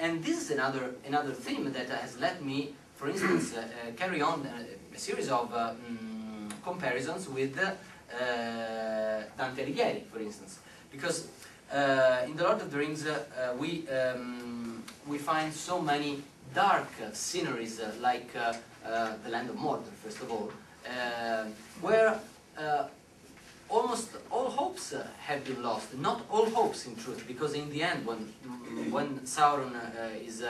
And this is another theme that has led me, for instance, carry on a series of comparisons with Dante Alighieri, for instance, because in The Lord of the Rings we find so many dark sceneries like the land of Mordor, first of all, where almost all hopes have been lost. Not all hopes, in truth, because in the end, when Sauron is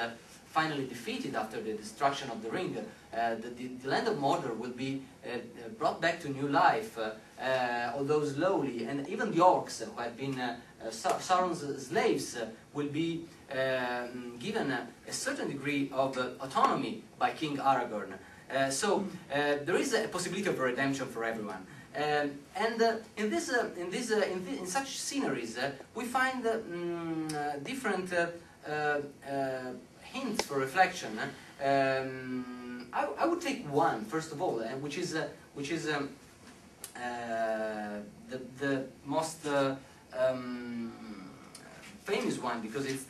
finally defeated after the destruction of the ring, the land of Mordor will be brought back to new life, although slowly, and even the orcs who had been Sauron's slaves will be given a certain degree of autonomy by King Aragorn. So there is a possibility of redemption for everyone. In such sceneries, we find different hints for reflection. I would take one first of all, which is the most famous one, because it's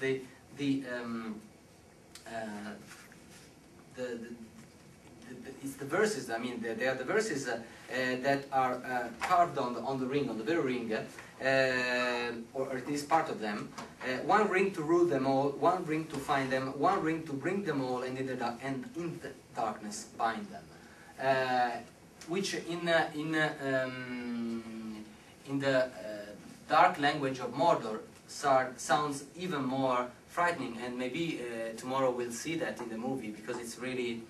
it's the verses. I mean, they are the verses that are carved on the ring, on the very ring, or at least part of them. One ring to rule them all, one ring to find them, one ring to bring them all, and in the darkness bind them. Which in the dark language of Mordor sounds even more frightening, and maybe tomorrow we'll see that in the movie, because that's really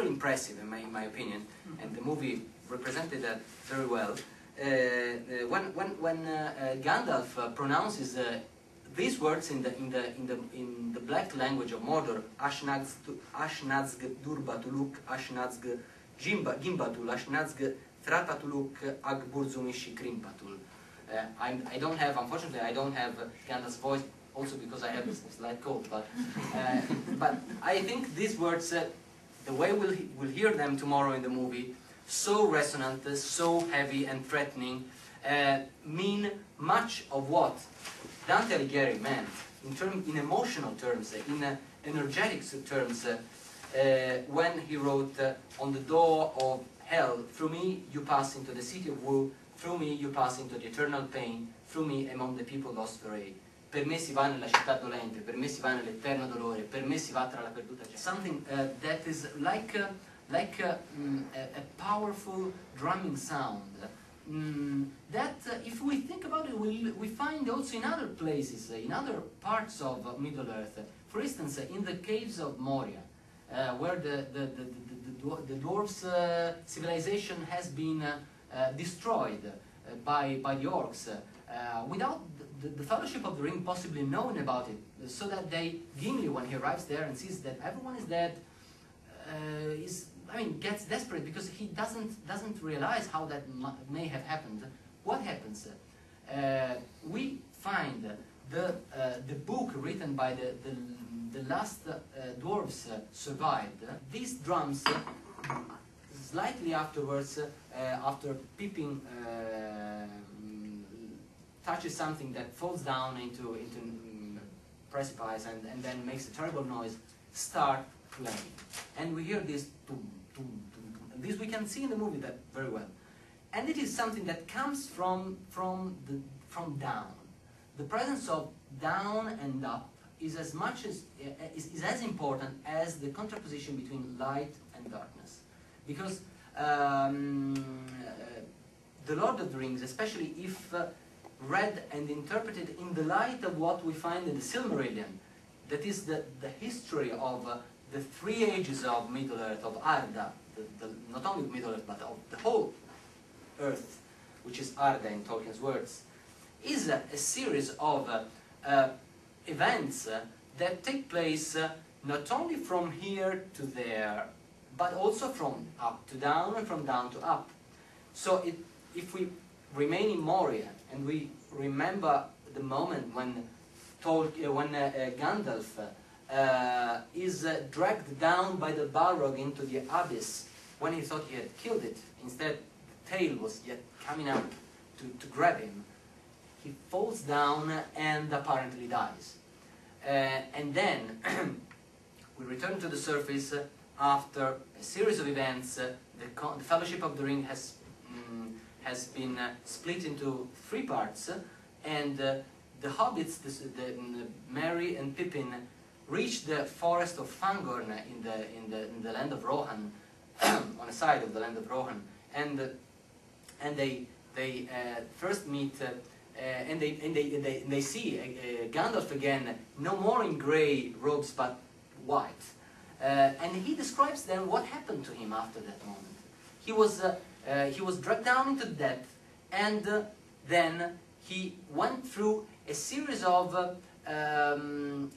impressive in my opinion, and the movie represented that very well. When Gandalf pronounces these words in the black language of Mordor, Ashnazg Durbatuluk, Ashnazg Gimbatul, Ashnazg Thratatuluk, Agburzumishi Krimpatul. Unfortunately, I don't have Gandalf's voice, also because I have a slight cold, but I think these words, the way we'll hear them tomorrow in the movie, so resonant, so heavy and threatening, mean much of what Dante Alighieri meant in emotional terms, in energetic terms, when he wrote, on the door of hell, through me you pass into the city of woe, through me you pass into the eternal pain, through me among the people lost for aid. Per me si va nella città dolente, per me si va nell'eterno dolore, per me si va tra la perduta gente. Something that is like a powerful drumming sound. That, if we think about it, we find also in other places, in other parts of Middle-earth. For instance, in the caves of Moria, where the dwarves' civilization has been destroyed by the orcs, without the Fellowship of the Ring possibly knowing about it, so that Gimli, when he arrives there and sees that everyone is dead, gets desperate, because he doesn't realize how that may have happened. What happens? We find the book written by the last dwarves survived. These drums, slightly afterwards, after Pippin touches something that falls down into precipice and then makes a terrible noise, start playing, and we hear this tum, tum, tum, tum. This we can see in the movie that very well, and it is something that comes from down. The presence of down and up is as important as the contraposition between light and darkness, because the Lord of the Rings, especially if read and interpreted in the light of what we find in the Silmarillion, that is the history of the three ages of Middle-earth, of Arda, not only of Middle-earth, but of the whole Earth, which is Arda in Tolkien's words, is a series of events that take place not only from here to there, but also from up to down and from down to up. So if we remain in Moria and we remember the moment when Gandalf is dragged down by the Balrog into the abyss, when he thought he had killed it, instead the tail was yet coming up to grab him, he falls down and apparently dies. And then returned to the surface after a series of events. The Fellowship of the Ring has been split into 3 parts, and the hobbits, Merry and Pippin, reached the forest of Fangorn in the land of Rohan, on the side of the land of Rohan, and they first meet. And they see Gandalf again, no more in grey robes but white. And he describes then what happened to him after that moment. He was dragged down into death, and then he went through a series of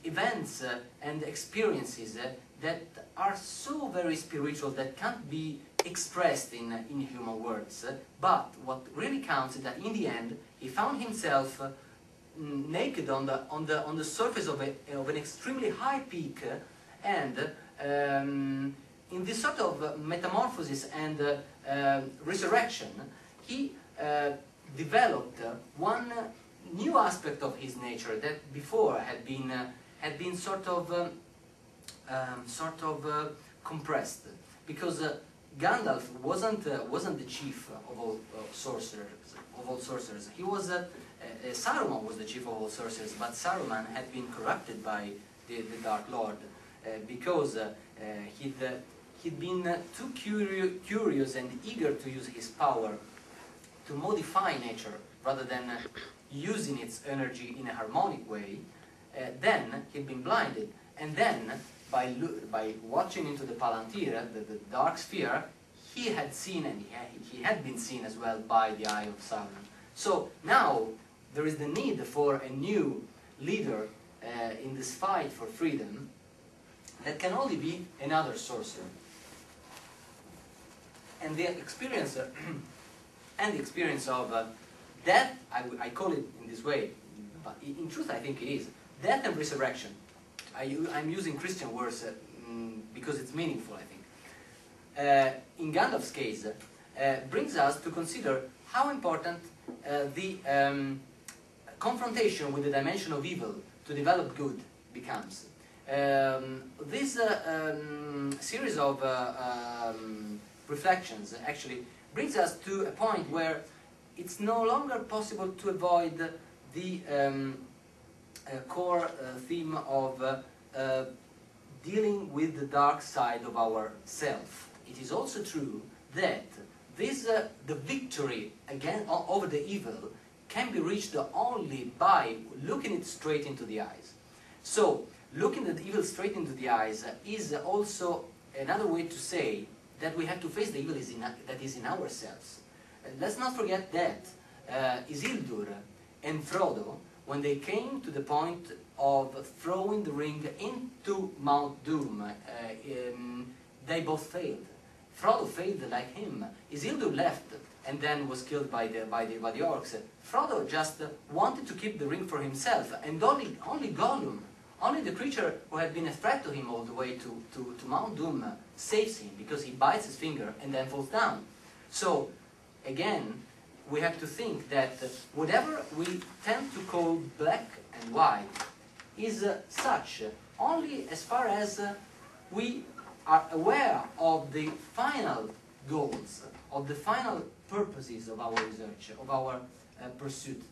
events and experiences that are so very spiritual that can't be expressed in human words. But what really counts is that in the end he found himself naked on the surface of an extremely high peak, and in this sort of metamorphosis and resurrection, he developed one new aspect of his nature that before had been sort of compressed, because Gandalf wasn't the chief of all sorcerers. He was Saruman was the chief of all sorcerers, but Saruman had been corrupted by the Dark Lord because he'd been too curious and eager to use his power to modify nature rather than using its energy in a harmonic way. Then he'd been blinded, and then by watching into the Palantir, the dark sphere, he had seen, and he had been seen as well by the eye of Sauron. So now there is the need for a new leader in this fight for freedom that can only be another sorcerer. And the experience of death, I call it in this way, but in truth I think it is death and resurrection. I'm using Christian words because it's meaningful, I think. In Gandalf's case, brings us to consider how important the confrontation with the dimension of evil to develop good becomes. This series of reflections actually brings us to a point where it's no longer possible to avoid the core theme of dealing with the dark side of our self. It is also true that the victory over the evil can be reached only by looking it straight into the eyes. So, looking at the evil straight into the eyes is also another way to say that we have to face the evil that is in ourselves. Let's not forget that Isildur and Frodo, when they came to the point of throwing the ring into Mount Doom, they both failed. Frodo failed like him. Isildur left and then was killed by the orcs. Frodo just wanted to keep the ring for himself, and only Gollum, only the creature who had been a threat to him all the way to Mount Doom, saves him, because he bites his finger and then falls down. So, again, we have to think that whatever we tend to call black and white is such only as far as we are aware of the final goals, of the final purposes of our research, of our pursuit.